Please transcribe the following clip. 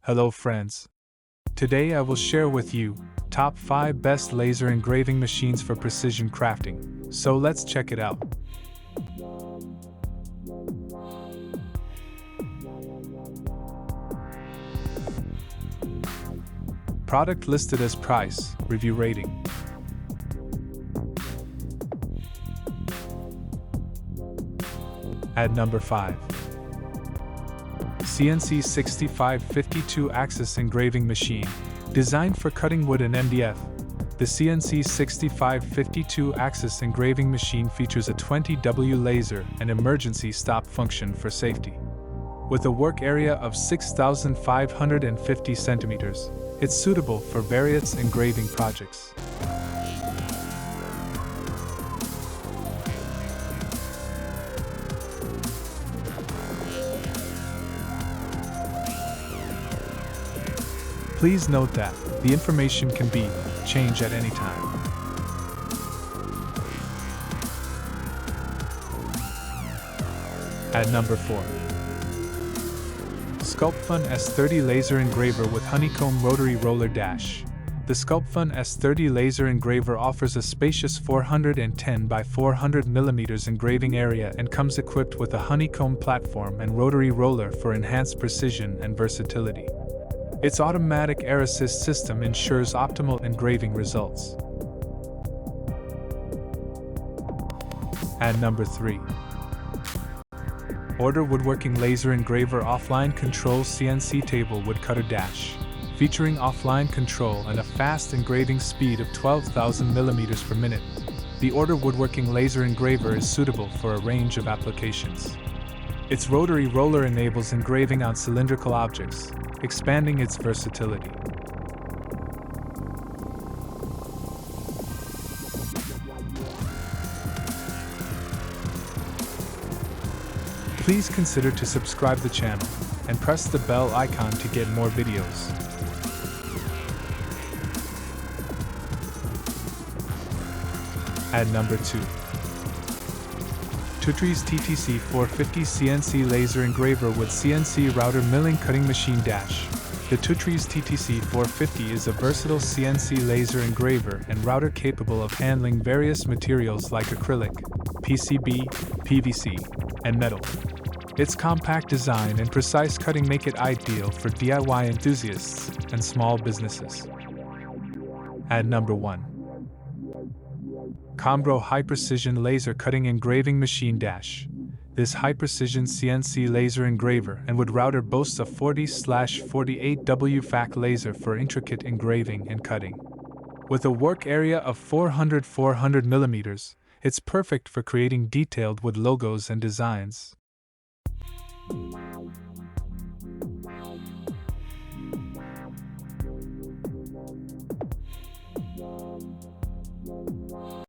Hello friends. Today I will share with you top 5 best laser engraving machines for precision crafting. So let's check it out. Product listed as price, review rating. At number 5. CNC 6552 Axis Engraving Machine. Designed for cutting wood and MDF, the CNC 6552 Axis Engraving Machine features a 20W laser and emergency stop function for safety. With a work area of 6,550 centimeters, it's suitable for various engraving projects. Please note that the information can be changed at any time. At number 4. SCULPFUN S30 Laser Engraver with Honeycomb Rotary Roller Dash. The SCULPFUN S30 Laser Engraver offers a spacious 410 by 400 mm engraving area and comes equipped with a honeycomb platform and rotary roller for enhanced precision and versatility. Its automatic air assist system ensures optimal engraving results. At number 3. Ortur Woodworking Laser Engraver Offline Control CNC Table Woodcutter Dash. Featuring offline control and a fast engraving speed of 12,000 mm per minute, the Ortur Woodworking Laser Engraver is suitable for a range of applications. Its rotary roller enables engraving on cylindrical objects, expanding its versatility. Please consider to subscribe the channel and press the bell icon to get more videos. At number 2. TWOTREES TTC 450 CNC Laser Engraver with CNC Router Milling Cutting Machine Dash. The TWOTREES TTC 450 is a versatile CNC laser engraver and router capable of handling various materials like acrylic, PCB, PVC, and metal. Its compact design and precise cutting make it ideal for DIY enthusiasts and small businesses. At number 1. COMGROW High Precision Laser Cutting Engraving Machine Dash. This high-precision CNC laser engraver and wood router boasts a 40/48W FAC laser for intricate engraving and cutting. With a work area of 400 mm, it's perfect for creating detailed wood logos and designs.